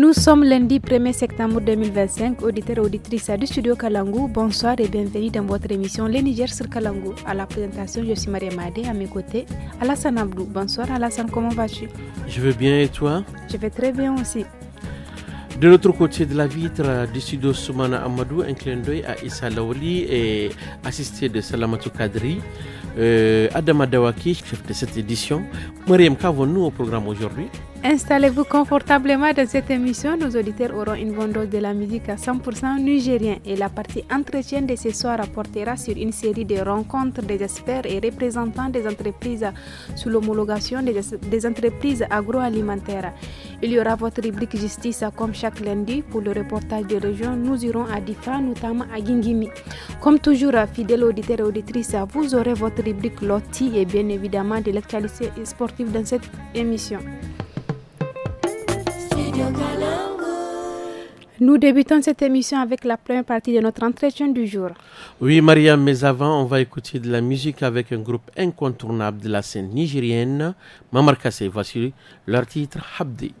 Nous sommes lundi 1er septembre 2025, auditeurs et auditrices du studio Kalangu. Bonsoir et bienvenue dans votre émission Les Niger sur Kalangu. À la présentation, je suis Maria Madé, à mes côtés, Alassane Abdou. Bonsoir Alassane, comment vas-tu? Je vais bien et toi? Je vais très bien aussi. De l'autre côté de la vitre du studio Soumana Amadou, un clin d'œil à Issa Laoli et assisté de Salamatou Kadri. Adama Dawaki, chef de cette édition. Mariam, qu'avons-nous au programme aujourd'hui? Installez-vous confortablement dans cette émission. Nos auditeurs auront une bonne dose de la musique à 100% nigérien. Et la partie entretien de ce soir portera sur une série de rencontres des experts et représentants des entreprises sous l'homologation des entreprises agroalimentaires. Il y aura votre rubrique justice comme chaque lundi. Pour le reportage de région, nous irons à Difa, notamment à Gingimi. Comme toujours, fidèles auditeurs et auditrices, vous aurez votre rubrique Loti et bien évidemment de l'actualité sportive dans cette émission. Nous débutons cette émission avec la première partie de notre entretien du jour. Oui, Mariam, mais avant, on va écouter de la musique avec un groupe incontournable de la scène nigérienne, Mamar Kassé. Voici leur titre, Habdi.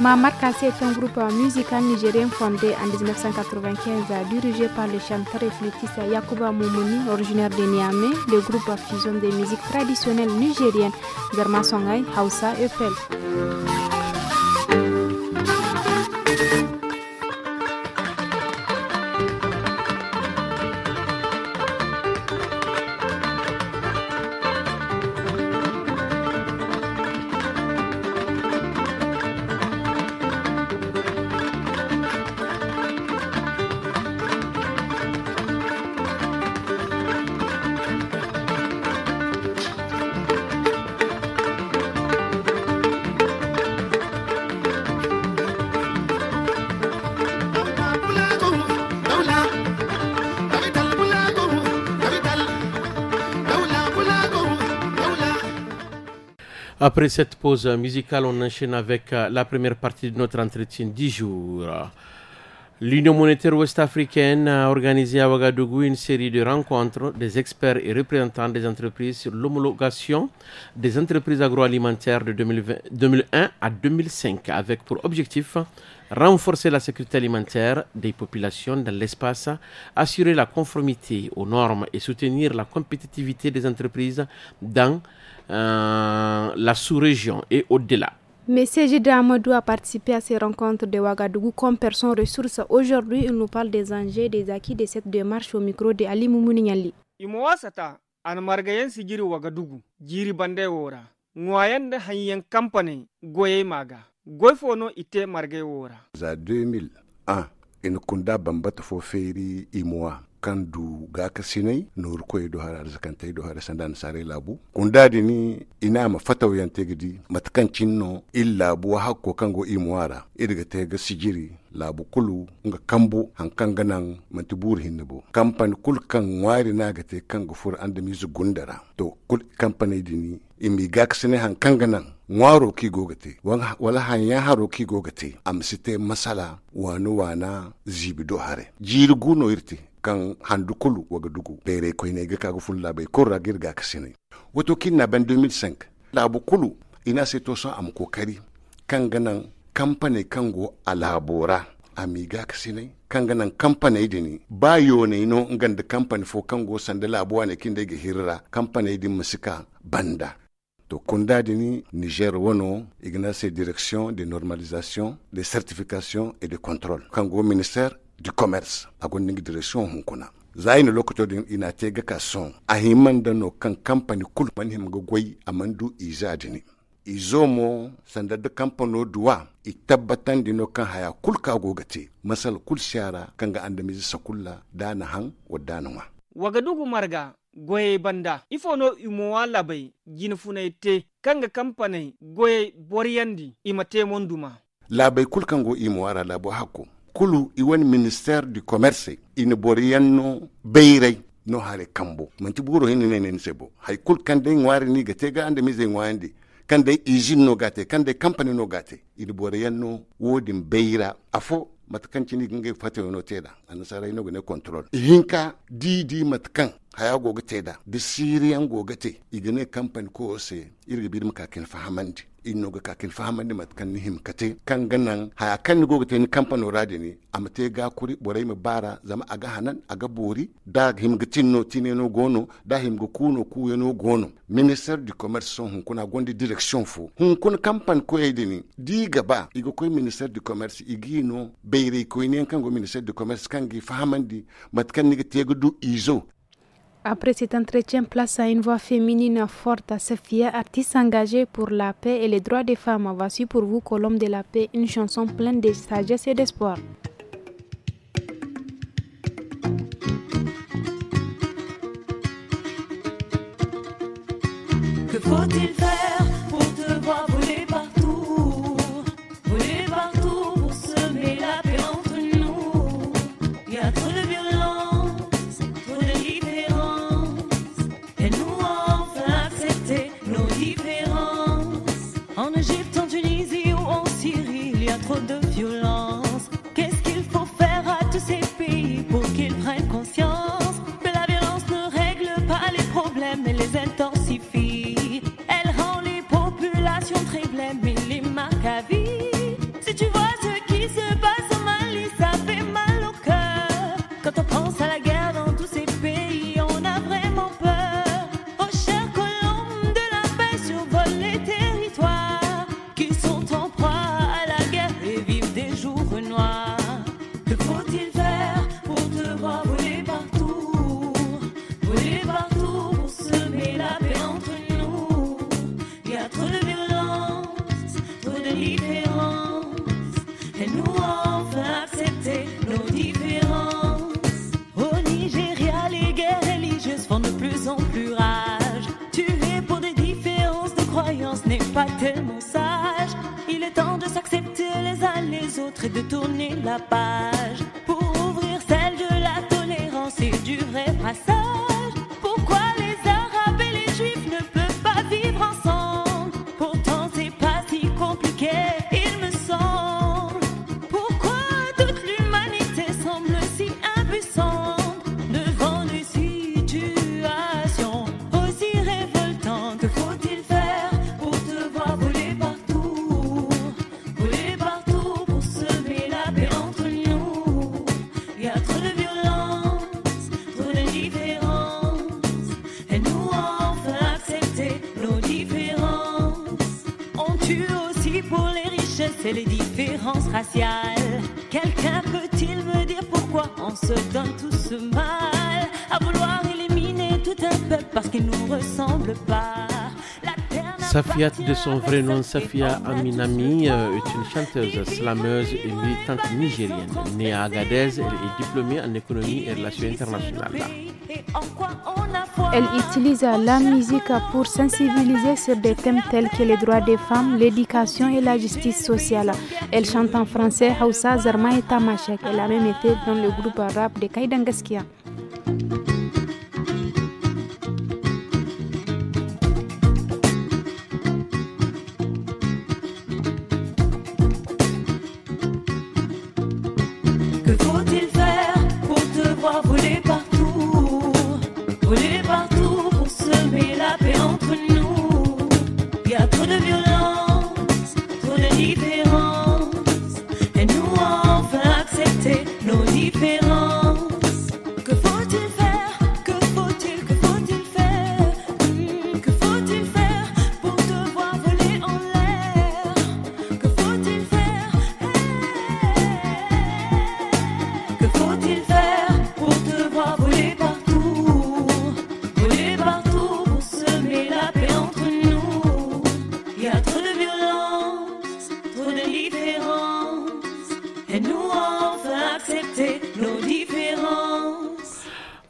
Mamar Kassé est un groupe musical nigérien fondé en 1995, dirigé par le chanteur et flûtiste Yakuba Moumouni, originaire de Niamey. Le groupe fusionne des musiques traditionnelles nigériennes, Zarma Songhai, Hausa et Pel. Après cette pause musicale, on enchaîne avec la première partie de notre entretien du jour. L'Union monétaire ouest-africaine a organisé à Ouagadougou une série de rencontres des experts et représentants des entreprises sur l'homologation des entreprises agroalimentaires de 2001 à 2005, avec pour objectif renforcer la sécurité alimentaire des populations dans l'espace, assurer la conformité aux normes et soutenir la compétitivité des entreprises dans la sous-région et au-delà. Monsieur Jida Amadou a participé à ces rencontres de Ouagadougou comme personne ressource. Aujourd'hui, il nous parle des enjeux et des acquis de cette démarche au micro de Ali Moumouni Niali. Imowasata an margayen sigiri Ouagadougou jiri bande wora ngoyande hanyen company goye maga goyfono ite margay wora za 2001 in kunda bambata fo feri imowa kandu gaka sinai nur koy do har zakantay do har sandan sare labu kundadi ni ina ma fataw yantegidi matkan cinno illa bu hakko kango imwara irga tega sigiri labu kulu nga kambu hankanga nan mantibur hinbo kampan kul kan wari naga te kango fur ande mizu gundara to kul kampani dini imi gaka sinai hankanga nan ngwaro ki gogate wala hanya haro ki gogate amsite masala wanu wana zibido hare jirgu no irti kan handukulu Ouagadougou bere ko ine ga kago fulla bay korra girga kasine woto kinna ban 2005 labu kulu ina se to son am kokari kan ganan company kango alabora amiga kasine kan ganan company dini bayo ne no nganda company fo kango sanda labuwa ne kinde ga hirra company din musika banda to kunda dini Niger wono igna se direction de normalisation de certification et de contrôle kango ministère du commerce agon ning direction hunkuna zayin lokato din ina te ga kason a himan da no kan company kul man him go goy amandu izadini izomo sanda da company duwa i tabbatan dino kan haya kul ka gogate masal kul shara kan ga anda mizi sakulla dana han wadanwa Ouagadougou marga goye banda ifono imowa labai jinfunay te kanga company goye boriyandi imate monduma labai kul kango imowara labo hakko kulu iwan ministère du commerce ina boriyanno beyrey no hare kambo manti buro hin nenen sebo hay kul kande ngwari ni gate ga ande mise ngwandi kande usine no gate kande company no gate ina boriyanno wodim beyra afo matkanci ni nge fate no teda an saray no ne control hinka di matkan haya goga teda de sirian goga te igene company ko se irga bidim ka ken fahamandi inno ga ka ken fahamandi matkan ni him kate kan ganan haya kan goga te ni company rade ni amate ga kuri boray me bara zama aga hanan aga bori da him gitinno tineno gono da him go kuno kuyeno gono ministère du commerce son hun kuna gondi direction fo hun kun company ko edini di gaba igo ko ministère du commerce igino beire ko inen kango ministère du commerce kangi fahamandi matkan ni tego du izo. Après cet entretien, place à une voix féminine forte, Safia, artiste engagée pour la paix et les droits des femmes. Voici pour vous, Colombe de la paix, une chanson pleine de sagesse et d'espoir. Que faut-il faire pour te voir voler partout pour semer la paix entre nous? Il y a trop de violence, trop de différence, et nous enfin accepter nos différences. En Égypte, en Tunisie ou en Syrie, il y a trop de violence. Qu'est-ce qu'il faut faire à tous ces pays pour qu'ils prennent conscience que la violence ne règle pas les problèmes et les intensifie? Elle rend les populations très blêmes et les marque à vie. Si tu vois ce qui se passe au Mali, ça fait mal au cœur. Quand on pense à la guerre dans tous ces pays, on a vraiment peur. Oh chers colombes de la paix, survolent les territoires qui sont en proie à la guerre et vivent des jours noirs. Que faut-il faire pour te voir voler partout pour semer la paix entre nous? Il y a trop de violence, trop de différence, et nous enfin accepter nos différences. Au Nigeria, les guerres religieuses font de plus en plus rage. Tuer pour des différences de croyances n'est pas tellement sage. Il est temps de s'accepter les uns les autres et de tourner la page pour ouvrir celle de la tolérance et du vrai brassage. Pourquoi les Arabes et les Juifs ne peuvent pas vivre ensemble? Pour c'est les différences raciales. Quelqu'un peut-il me dire pourquoi on se donne tout ce mal à vouloir éliminer tout un peuple parce qu'il nous ressemble pas? Safiat, de son vrai nom Safia Aminami, est une chanteuse, slameuse et militante nigérienne. Née à Agadez, elle est diplômée en économie et relations internationales. Elle utilise la musique pour sensibiliser sur des thèmes tels que les droits des femmes, l'éducation et la justice sociale. Elle chante en français, Hausa, Zarma et Tamashek. Elle a même été dans le groupe rap de Kaidangaskia.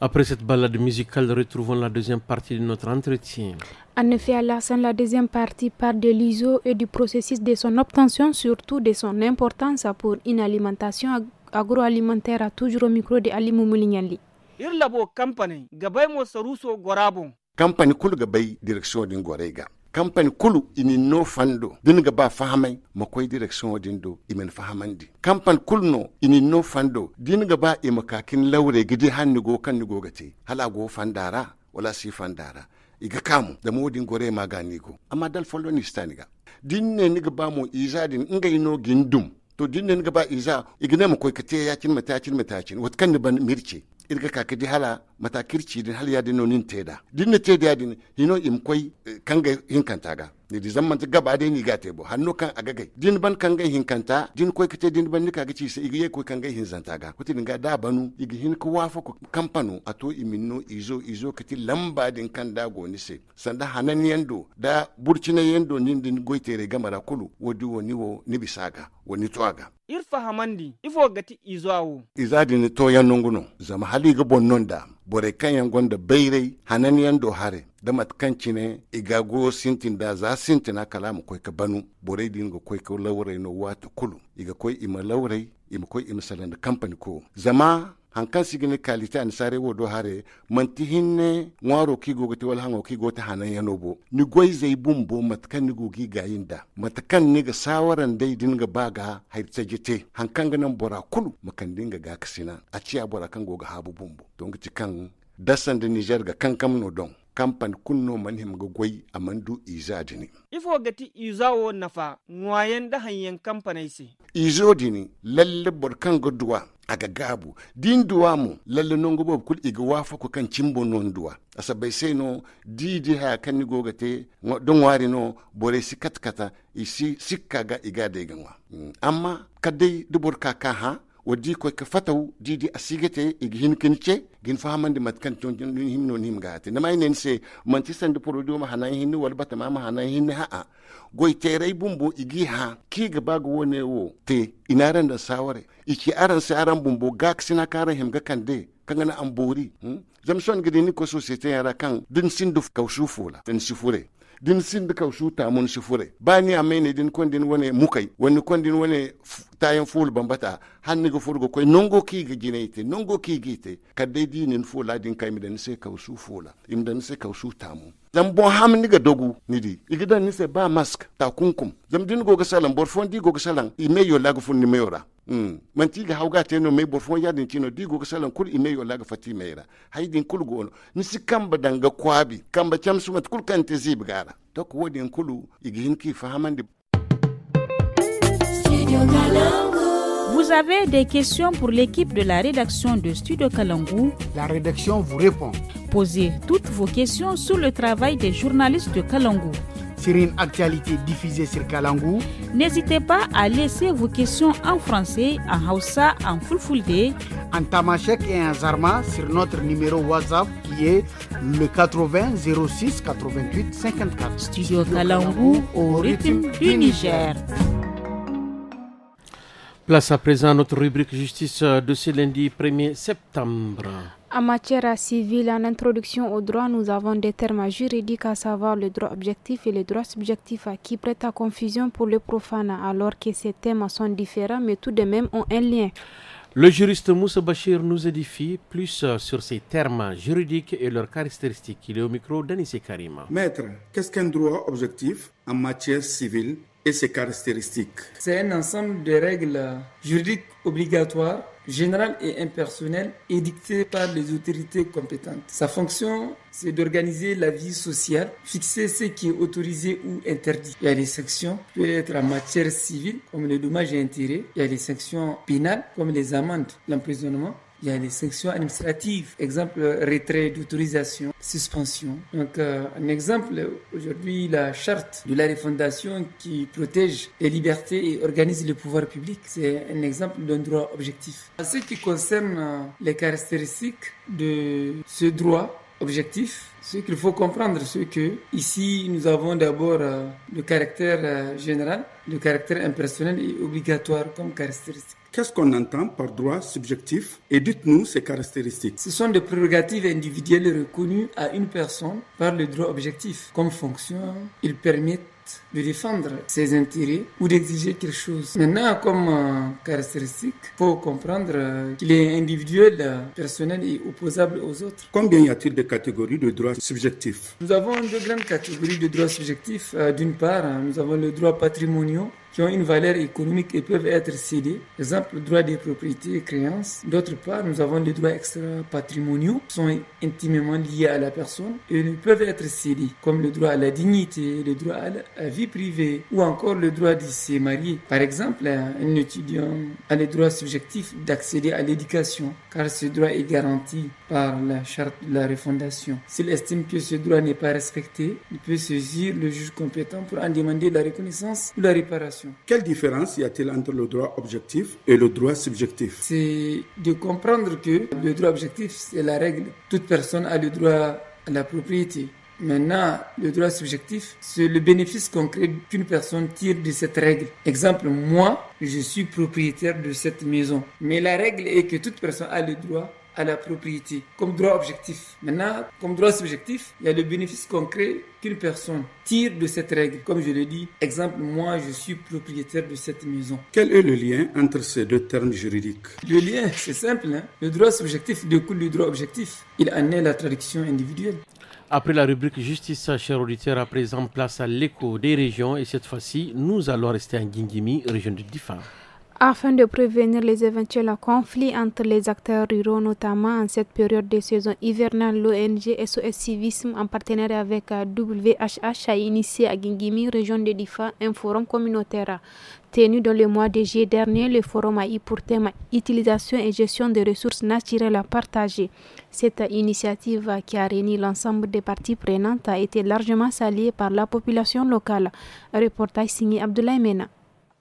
Après cette balade musicale, retrouvons la deuxième partie de notre entretien. En effet, Alassane, la deuxième partie parle de l'ISO et du processus de son obtention, surtout de son importance pour une alimentation agroalimentaire, toujours au micro de Ali Moumoulignali. Irlabo company gabay mo saruso gorabon. Company kul gabay direction din gorega. Company kulu ini no fando dinga ba fahamai makoy direction dindo imen fahamandi. Company kulno ini no fando dinga ba imakakin lawre gidi hanni go kan go gate hala go fandara wala si fandara iga kamu da modin gore magani go amma dal follow ni staniga dinne niga ba mo izadin ngai no gindum to dinne niga ba iza igine makoy kate yakin matacin wat kan ban mirce irga kaka di hala mata kirci din hal ya dino nin teda dinne teda ya din hino im koy kanga hinkantaga ni di zaman ta gaba dai ni gate bo hanno kan agagai din ban kanga hinkanta din koy kate din ban ni kaga ci sai igiye koy kanga hinzantaga kuti dinga da banu igi hin ko wafo ko kampano ato iminno izo kati lamba din kan da go ni se sanda hanan yando da burcina yando nin din goitere gamara kulu wodi woni wo ni bisaga woni toaga Irfa hamandi ifo gati izo awo izadi ni to yanunguno zama hali ga bonnon da bore kan yan gonda bayrei hanan yando hare da matkanci ne igago sintin da za sintina kalamu koy ka banu bore din go koy ka lawre no wata kulu iga koy ima lawre ima koy ima salanda company ko zama hankan sigini kalita an sare wodo hare manti hinne ngwaro kigo gati wal hango kigo ta hanan yanobo ni goy zai bumbo matkan ni gogi gayinda matkan ni ga sawaran dai dinga baga hairta jite hankan ganan bora kulu makan dinga ga kasina a ciya bora kan goga habu bumbo don gati kan dasan da Niger ga kankam no don kampan kunno manhim ga goy amandu izadini ifo gati izawo nafa ngwayen da hanyen kampanai se izo dini lalle borkan godwa aga gabu din duwa mu lalle nongo bob kul iga wafa ko kan cimbo non duwa asa bai sai no didi ha kan ni gogate don wari no bore si katkata isi sikka ga iga de ganwa amma kadai dubur kaka ha wadi ko ka fataw didi asigete igi hin kince gin fahamande matkan ton himno nim gaate na may nen se manti sande produit ma hanan hin wal bata ma hanan hin ha goy teray bumbo igi ha ki ga bago wone wo te inaran da saware iki aran se aran bumbo gak sina kara him ga kande kangana ambori zamson gidi ni ko societe yara kan din sindu kawsufula den sifure din sindu kawsuta mun sifure bani amene din kondin wone mukai woni kondin wone tayen ful bambata hanni go furgo koy nongo ki ga jineite nongo ki gite kadde dinin fula din kay midan se kawsu fula imdan se kawsu tamu zam bon hamni ga dogu nidi igidan ni se ba mask ta kunkum zam din go ga salam bor fondi go ga salam i meyo lagu funni meyora man ti ga hawga te no me bor fon yadin tino di go ga salam kul i meyo lagu fati meyra haydin kul go ni si kamba danga kwabi kamba chamsu mat kul kan te zib gara to ko wodin kulu igin ki fahamande. Vous avez des questions pour l'équipe de la rédaction de Studio Kalangu? La rédaction vous répond. Posez toutes vos questions sur le travail des journalistes de Kalangu. sur une actualité diffusée sur Kalangu. N'hésitez pas à laisser vos questions en français, en Hausa, en Fulfulde, en Tamashek et en Zarma sur notre numéro WhatsApp qui est le 80 06 88 54. Studio Kalangu au rythme du Niger. Place à présent notre rubrique justice de ce lundi 1er septembre. En matière civile, en introduction au droit, nous avons des termes juridiques, à savoir le droit objectif et le droit subjectif, qui prêtent à confusion pour le profane, alors que ces thèmes sont différents mais tout de même ont un lien. Le juriste Moussa Bachir nous édifie plus sur ces termes juridiques et leurs caractéristiques. Il est au micro d'Anissé Karima. Maître, qu'est-ce qu'un droit objectif en matière civile et ses caractéristiques? C'est un ensemble de règles juridiques obligatoires, générales et impersonnelles, édictées par les autorités compétentes. Sa fonction, c'est d'organiser la vie sociale, fixer ce qui est autorisé ou interdit. Il y a des sanctions, peut être en matière civile, comme les dommages et intérêts. Il y a des sanctions pénales, comme les amendes, l'emprisonnement. Il y a les sanctions administratives, exemple retrait d'autorisation, suspension. Donc un exemple, aujourd'hui la charte de la refondation qui protège les libertés et organise le pouvoir public, c'est un exemple d'un droit objectif. En ce qui concerne les caractéristiques de ce droit objectif, ce qu'il faut comprendre, c'est que ici nous avons d'abord le caractère général, le caractère impersonnel et obligatoire comme caractéristique. Qu'est-ce qu'on entend par droit subjectif et dites-nous ses caractéristiques. Ce sont des prérogatives individuelles reconnues à une personne par le droit objectif. Comme fonction, ils permettent de défendre ses intérêts ou d'exiger quelque chose. Maintenant, comme caractéristique, il faut comprendre qu'il est individuel, personnel et opposable aux autres. Combien y a-t-il de catégories de droits subjectifs? Nous avons deux grandes catégories de droits subjectifs. D'une part, nous avons le droit patrimonial qui ont une valeur économique et peuvent être cédés. Exemple, le droit des propriétés et créances. D'autre part, nous avons les droits extra-patrimoniaux qui sont intimement liés à la personne et ne peuvent être cédés, comme le droit à la dignité, le droit à la vie privée ou encore le droit de se marier. Par exemple, un étudiant a le droit subjectif d'accéder à l'éducation car ce droit est garanti par la charte de la refondation. S'il estime que ce droit n'est pas respecté, il peut saisir le juge compétent pour en demander la reconnaissance ou la réparation. Quelle différence y a-t-il entre le droit objectif et le droit subjectif? C'est de comprendre que le droit objectif, c'est la règle. Toute personne a le droit à la propriété. Maintenant, le droit subjectif, c'est le bénéfice concret qu'une personne tire de cette règle. Exemple, moi, je suis propriétaire de cette maison. Mais la règle est que toute personne a le droit à la propriété comme droit objectif. Maintenant, comme droit subjectif, il y a le bénéfice concret qu'une personne tire de cette règle. Comme je l'ai dit, exemple, moi, je suis propriétaire de cette maison. Quel est le lien entre ces deux termes juridiques? Le lien, c'est simple. Le droit subjectif découle du droit objectif. Il en est la traduction individuelle. Après la rubrique justice, chers auditeurs, à présent place à l'écho des régions et cette fois-ci, nous allons rester en Guingimi, région de Difa. Afin de prévenir les éventuels conflits entre les acteurs ruraux, notamment en cette période de saison hivernale, l'ONG SOS Civisme, en partenariat avec WHH, a initié à Guingimi, région de Difa, un forum communautaire. Tenu dans le mois de juillet dernier, le forum a eu pour thème utilisation et gestion des ressources naturelles partagées. Cette initiative qui a réuni l'ensemble des parties prenantes a été largement saluée par la population locale. Un reportage signé Abdoulaye Mena.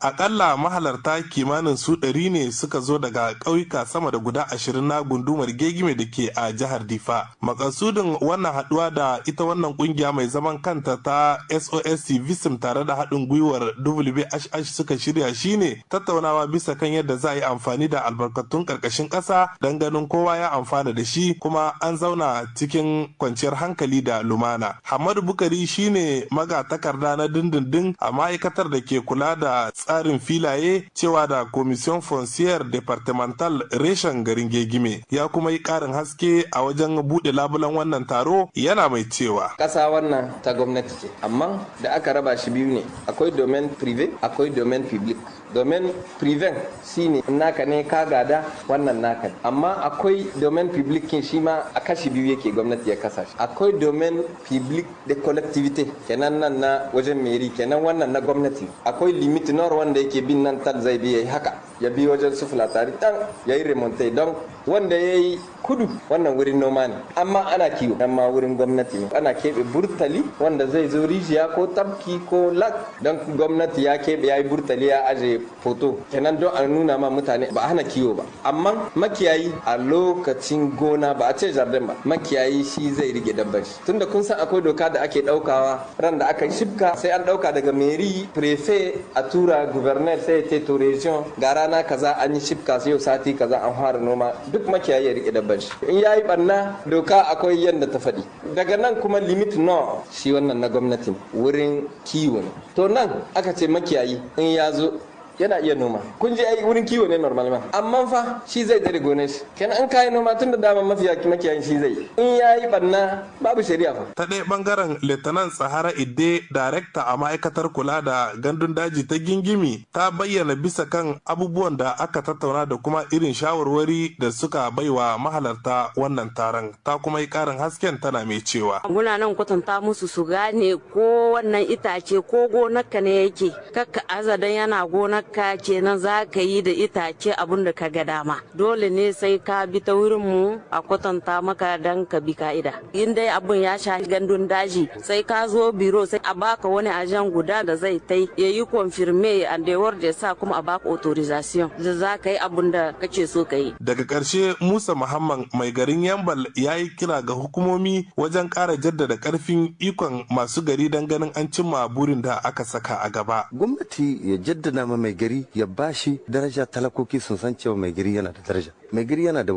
Akalla mahalarta kimanin su 100 ne suka zo daga ƙauyuka sama da guda 20 na gundumar Gegime da ke a jihar Difa. Makasudin wannan haduwa da ita wannan kungiya mai zaman kanta ta SOS Civism tare da haɗin gwiwar WHH suka shirya shine tattaunawa bisa kan yadda za a yi amfani da albarkatun ƙarƙashin ƙasa don ganin kowa ya amfana da shi kuma an zauna cikin kwanciyar hankali da lumana. Hamadu Bukari shine magatakarda na dindindin a ma'aikatar da ke kula da tsarin filaye cewa da commission foncière départemental reshen garin Gegime ya kuma yi karin haske a wajen bude labulan wannan taro yana mai cewa kasa wannan ta gwamnati ce amma da aka raba shi biyu ne akwai domaine privé akwai domaine public. Domaine privé shine naka ne ka gada wannan naka ne amma akwai domaine public kin shi ma a kashi biyu yake gwamnati ya kasa shi akwai domaine public de collectivité kenan nan na wajen mairie kenan wannan na gwamnati akwai limite nord wanda yake bin nan tal zai biya haka ya bi wajen su fulatari dan ya yi remonte don wanda ya yi kudu wannan wurin noma ne amma ana kiwo amma wurin gwamnati ne ana keɓe burtali wanda zai zo rijiya ko tabki ko lak don gwamnati ya keɓe ya yi burtali ya aje foto kenan don a nuna ma mutane ba hana kiwo ba amma makiyayi a lokacin gona ba a ce jardin ba makiyayi shi zai rike dabbar shi tunda kun san akwai doka da ake daukawa ran da aka shibka sai an dauka daga mairie prefet a tura gouverneur sai ya to region ga rana kaza an yi shibka sai yau sati kaza an fara noma duk makiyayi ya rike dabbar shi in yayi barna doka akwai yanda ta faɗi daga nan kuma limit no shi wannan na gwamnati wurin kiwo ne to nan aka ce makiyayi in ya zo yana iya noma kun je ai wurin kiwo ne normalman amma fa shi zai dare gonar shi kenan an kai noma tun da dama mafiya makiyayin shi zai in yayi barna babu shari'a fa ta ɗaya bangaren lieutenant Sahara Idde director a ma'aikatar kula da gandun daji ta Gingimi ta bayyana bisa kan abubuwan da aka tattauna da kuma irin shawarwari da suka baiwa mahalarta wannan taron ta kuma yi karin hasken tana mai cewa muna nan kwatanta musu su gane ko wannan itace ko gonarka ne yake kakka azadan yana gonar ka kenan za ka yi da itace abun da ka ga dama dole ne sai ka bi ta wurin mu a kwatanta maka dan ka bi ka'ida in dai abun ya shafi gandun daji sai ka zo biro sai a baka wani ajan guda da zai tai ya yi confirme a dewar da sa kuma a baka authorization da za ka yi abun da kake so ka yi. Daga ƙarshe Musa Muhammad mai garin Yambal ya yi kira ga hukumomi wajen ƙara jaddada ƙarfin ikon masu gari don ganin an cimma burin da aka saka a gaba. Gwamnati ya jaddada ma mai gari ya bashi daraja, talakoki sun san cewa mai gari yana da daraja, mai gari yana da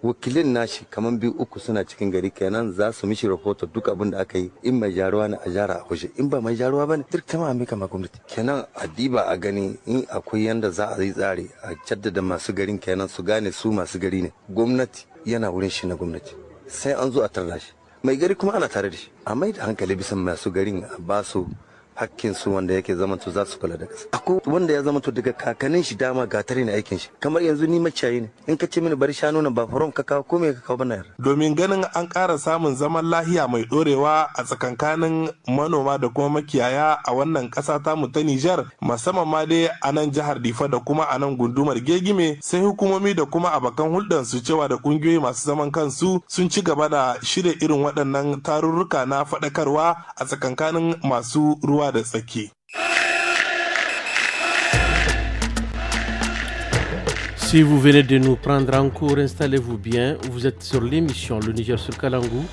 wakilin nashi kamar 2-3 suna cikin gari kenan za su mishi rahoto duk abin da aka yi in mai jaruwa na a jara a waje in ba mai jaruwa ba ne duk ta ma mika ma gwamnati kenan a diba a gani in akwai yanda za a yi tsari a jaddada masu garin kenan su gane su masu gari ne gwamnati yana wurin shi na gwamnati sai an zo a tarda shi mai gari kuma ana tare da shi a mai da hankali bisa masu garin a ba su hakkin su wanda yake zamanto za su kula da kasa akwai wanda ya zamanto daga kakannin shi dama gatari na aikin shi kamar yanzu ni maciyayi ne in ka ce mini bari shanu na ba farom ka kawo ko me ka kawo bana yarda domin ganin an ƙara samun zaman lahiya mai dorewa a tsakankanin manoma da kuma makiyaya a wannan ƙasa ta mu ta Nijar musamman ma dai a nan jihar Difa da kuma a nan gundumar Gegime sai hukumomi da kuma abakan hulɗar su cewa da ƙungiyoyi masu zaman kansu sun ci gaba da shirya irin waɗannan tarurruka na faɗakarwa a tsakankanin masu ruwa da tsaki. Si vous venez de nous prendre en cours, installez-vous bien. Vous êtes sur l'émission Le Niger sur Kalangou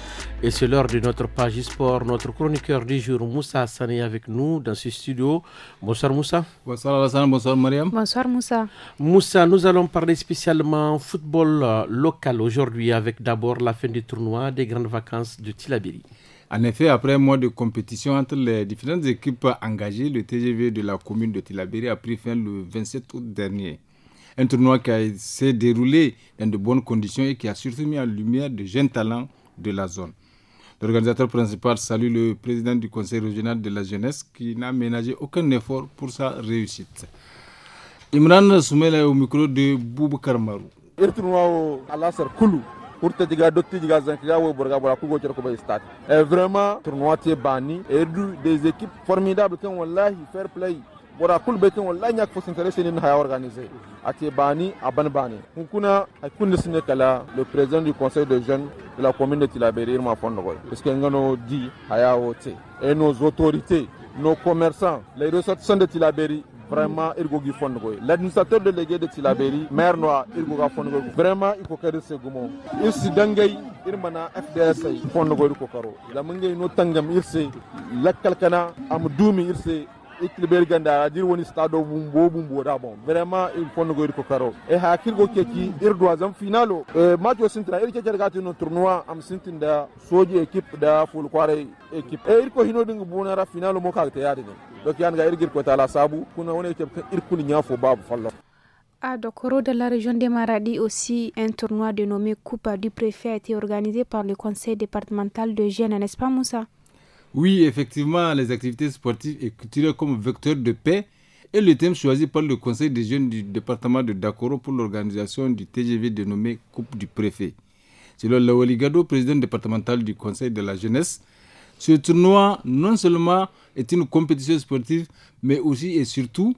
et c'est l'heure de notre page sport. Notre chroniqueur du jour, Moussa Hassan, est avec nous dans ce studio. Bonsoir Moussa. Bonsoir Alassane, bonsoir Mariam. Bonsoir Moussa. Moussa, nous allons parler spécialement football local aujourd'hui avec d'abord la fin du tournoi des grandes vacances de Tillabéri. En effet, après un mois de compétition entre les différentes équipes engagées, le TGV de la commune de Tillabéri a pris fin le 27 août dernier. Un tournoi qui s'est déroulé dans de bonnes conditions et qui a surtout mis en lumière de jeunes talents de la zone. L'organisateur principal salue le président du conseil régional de la jeunesse qui n'a ménagé aucun effort pour sa réussite. Imran Soumela est au micro de Boubacar Marou. pour te diga dotti diga zankiga wo borga bora ku gocer ko bay stade et vraiment tournoi te bani et des équipes formidables kan wallahi fair play bora kul be kan wallahi nyak fo s'intéresser ni ha organiser ati bani aban bani kuna ay kunde sine kala le président du conseil de jeunes de la commune de Tillabéri ma fondo ko parce que ngano di haya wote et nos autorités nos commerçants les ressortissants de Tillabéri vraiment irgogi fongo l'administrateur délégué de Tillabéri maire noa irgoga fongo vraiment iko kade segumo irsi dangay irmana FDS fongo ko karo la mangay no tangam irse lakalkana am dumi irse Tillabéri ganda dir woni stade bumbo da bon vraiment il fongo ko karo e ha kirgo keki irdo azam finalo match sintra irke jargati no tournoi am sintinda soji équipe da ful kware équipe e irko hino dingu bonara finalo mo ka te yade À Dokoro, de la région de Maradi aussi, un tournoi dénommé Coupe du Préfet a été organisé par le conseil départemental de Gênes, n'est-ce pas Moussa? Oui, effectivement, les activités sportives et culturelles comme vecteur de paix est le thème choisi par le conseil des jeunes du département de Dakoro pour l'organisation du TGV dénommé Coupe du Préfet. Selon Lawali Gado, président départemental du conseil de la jeunesse, ce tournoi, non seulement est une compétition sportive, mais aussi et surtout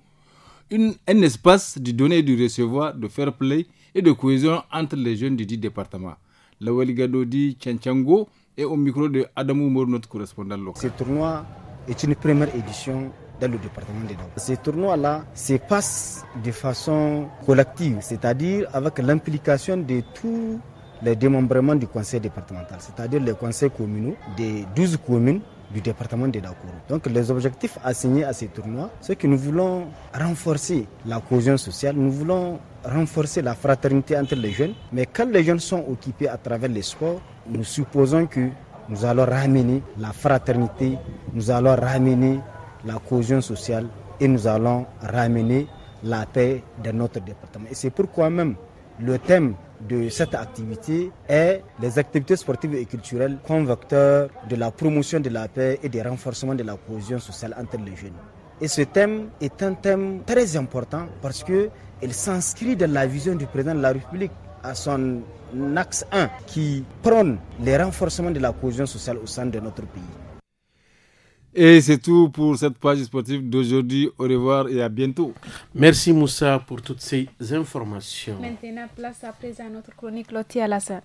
un espace de donner et de recevoir, de fair play et de cohésion entre les jeunes du dit département. Lawali Gadodi Tchanchango et au micro de Adamou Mour, notre correspondant local. Ce tournoi est une première édition dans le département de Daou. Ce tournoi-là se passe de façon collective, c'est-à-dire avec l'implication de tous les démembrements du conseil départemental, c'est-à-dire les conseils communaux des 12 communes du département de Dakourou. Donc les objectifs assignés à ces tournois, c'est que nous voulons renforcer la cohésion sociale, nous voulons renforcer la fraternité entre les jeunes, mais quand les jeunes sont occupés à travers les sports, nous supposons que nous allons ramener la fraternité, nous allons ramener la cohésion sociale et nous allons ramener la paix dans notre département. Et c'est pourquoi même le thème de cette activité est les activités sportives et culturelles comme vecteur de la promotion de la paix et du renforcement de la cohésion sociale entre les jeunes. Et ce thème est un thème très important parce qu'il s'inscrit dans la vision du président de la République à son axe 1 qui prône le renforcement de la cohésion sociale au sein de notre pays. Et c'est tout pour cette page sportive d'aujourd'hui. Au revoir et à bientôt. Merci Moussa pour toutes ces informations. Maintenant, place à présent à notre chronique Loti Alassane.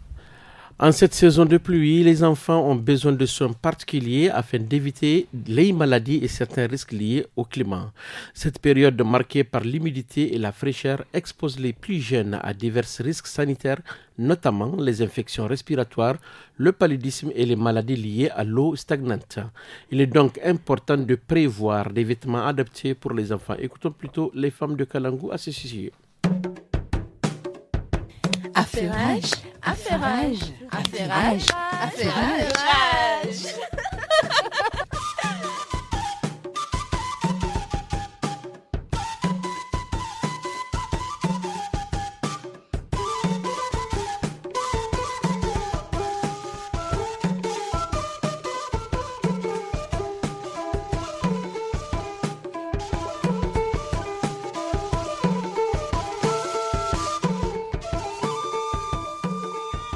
En cette saison de pluie, les enfants ont besoin de soins particuliers afin d'éviter les maladies et certains risques liés au climat. Cette période marquée par l'humidité et la fraîcheur expose les plus jeunes à divers risques sanitaires, notamment les infections respiratoires, le paludisme et les maladies liées à l'eau stagnante. Il est donc important de prévoir des vêtements adaptés pour les enfants. Écoutons plutôt les femmes de Kalangou à ce sujet. Affairage, affairage, affairage, affairage.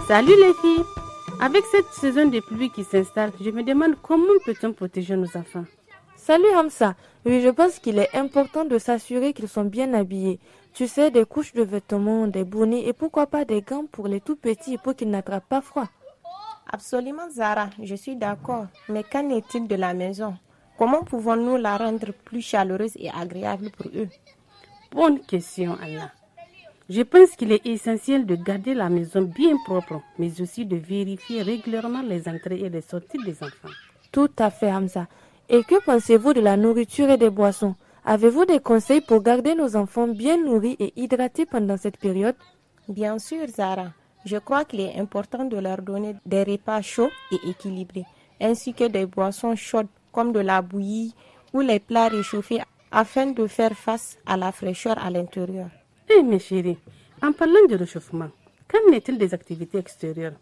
Salut les filles! Avec cette saison de pluie qui s'installe, je me demande comment peut-on protéger nos enfants? Salut Hamza! Oui, je pense qu'il est important de s'assurer qu'ils sont bien habillés. Tu sais, des couches de vêtements, des bonnets et pourquoi pas des gants pour les tout petits pour qu'ils n'attrapent pas froid. Absolument Zara, je suis d'accord. Mais qu'en est-il de la maison? Comment pouvons-nous la rendre plus chaleureuse et agréable pour eux? Bonne question, Anna. Je pense qu'il est essentiel de garder la maison bien propre, mais aussi de vérifier régulièrement les entrées et les sorties des enfants. Tout à fait, Hamza. Et que pensez-vous de la nourriture et des boissons? Avez-vous des conseils pour garder nos enfants bien nourris et hydratés pendant cette période? Bien sûr, Zara. Je crois qu'il est important de leur donner des repas chauds et équilibrés, ainsi que des boissons chaudes comme de la bouillie ou les plats réchauffés afin de faire face à la fraîcheur à l'intérieur. Eh mes chéris, en parlant de réchauffement, qu'en est-il des activités extérieures?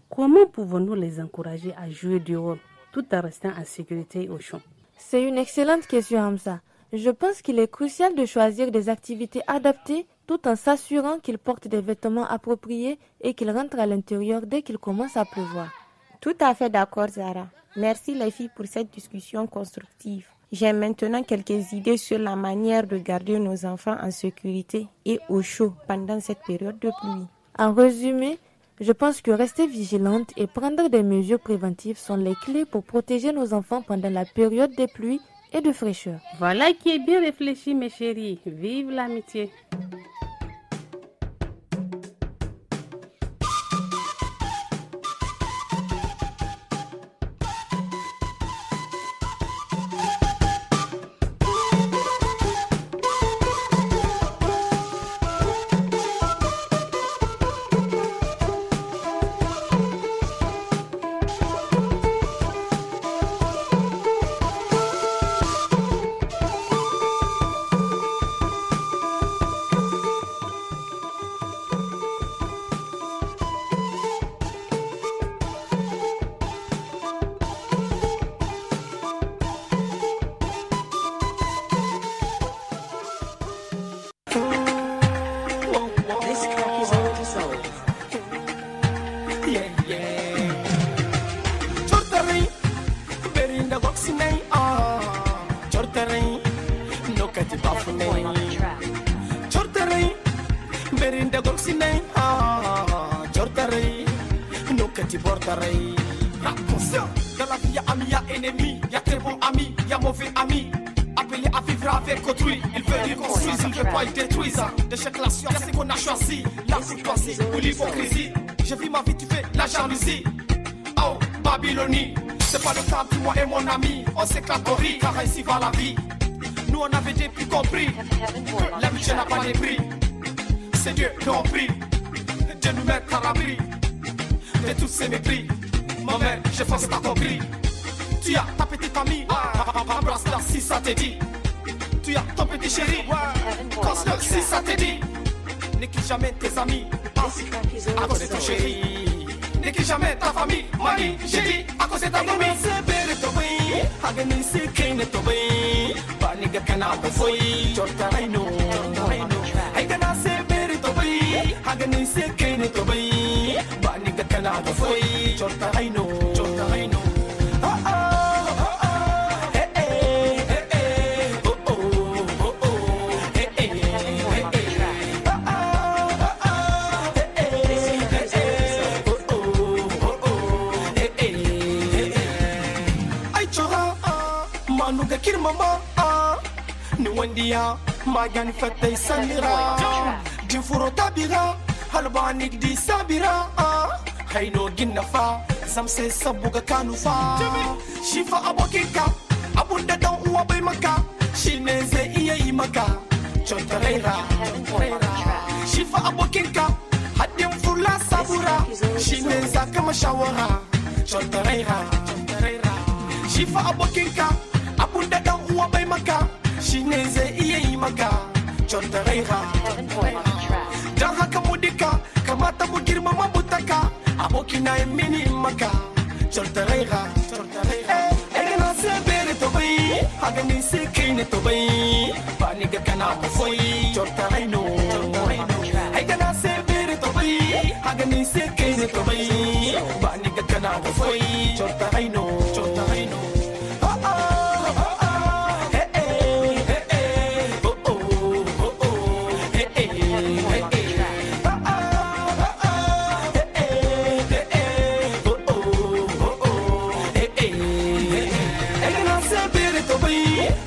Comment pouvons-nous les encourager à jouer dehors tout en restant en sécurité au chaud? C'est une excellente question, Hamza. Je pense qu'il est crucial de choisir des activités adaptées tout en s'assurant qu'ils portent des vêtements appropriés et qu'ils rentrent à l'intérieur dès qu'il commence à pleuvoir. Tout à fait d'accord, Zara. Merci les filles pour cette discussion constructive. J'ai maintenant quelques idées sur la manière de garder nos enfants en sécurité et au chaud pendant cette période de pluie. En résumé, je pense que rester vigilante et prendre des mesures préventives sont les clés pour protéger nos enfants pendant la période de pluie et de fraîcheur. Voilà qui est bien réfléchi, mes chéris. Vive l'amitié! Chortering, no kati bafunay. ande gorsine jortare no kati bortare. Attention, dans la vie y'a ami, y'a ennemi, y'a très bon ami, y'a mauvais ami. Appelé à vivre avec autrui, il veut dire construire, il veut pas, il détruise. De chaque nation, c'est ce qu'on a choisi, la courtoisie ou l'hypocrisie. Je vis ma vie, tu fais la jalousie. Oh, Babylonie, c'est pas le cas pour moi et mon ami. On s'éclate au riz, car ici va la vie. Nous on avait depuis compris que l'amitié n'a pas de prix. C'est Dieu qui en prie, Dieu nous met à l'abri de tous ces mépris. Maman, je pense que t'as compris. Tu as ta petite amie, embrasse-la si ça te dit. Tu as ton petit chéri, casse-le si ça te dit. Ne quitte jamais tes amis à cause de ton chéri. Ne quitte jamais ta famille, mamie, j'ai dit à cause de ta mamie. C'est belle to be, agani c'est kine to be. Baniga kana bofoi, chorta raino. Agana c'est belle to be, agani c'est kine to be. Baniga kana bofoi, chorta raino. Kirmama ni wandiya magani fatay samira din furo tabira halbanik di sabira hayno ginnafa samse sabuga kanufa shifa abokinka abunda dan uwa bai maka shine zai iya yi maka chontareira shifa abokinka haddin furla sabura shine zaka mashawara chontareira shifa abokinka abunda dan uwa bai maka shine zai iya yi maka chontareira dan haka mu duka kamata mu girmama mutaka abokina ya mini maka chontareira egana se bere to bai agani se kine to bai bani ga kana mu foi chontareino egana se bere to bai agani se kine to bai bani ga kana mu foi chontareino.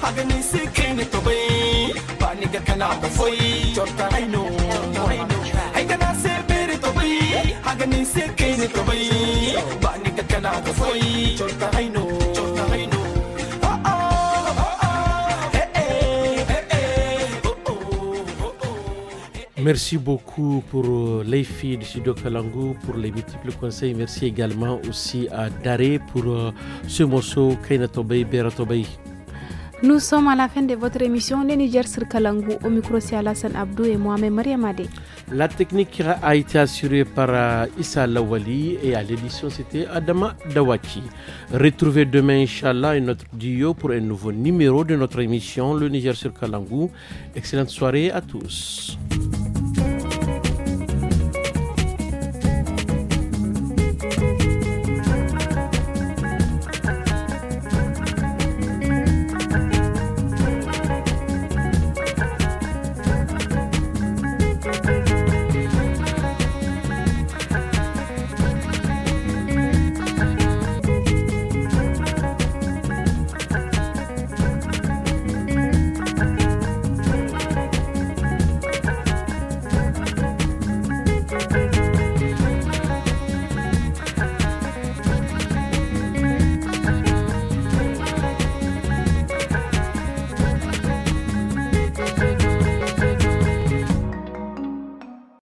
Agani se kine to bai bani ga kana ba foi chorta raino ai kana se bere to bai agani se kine to bai bani ga kana ba foi chorta raino. Merci beaucoup pour les filles de Studio Kalangu pour les multiples conseils. Merci également aussi à Daré pour ce morceau Kaina Tobey Bera Tobey. Nous sommes à la fin de votre émission Le Niger sur Kalangu. Au micro, c'est Alassane Abdou et moi-même Mariamade. La technique a été assurée par Issa Lawali et à l'édition, c'était Adama Dawaki. Retrouvez demain, Inch'Allah, un autre duo pour un nouveau numéro de notre émission Le Niger sur Kalangu. Excellente soirée à tous.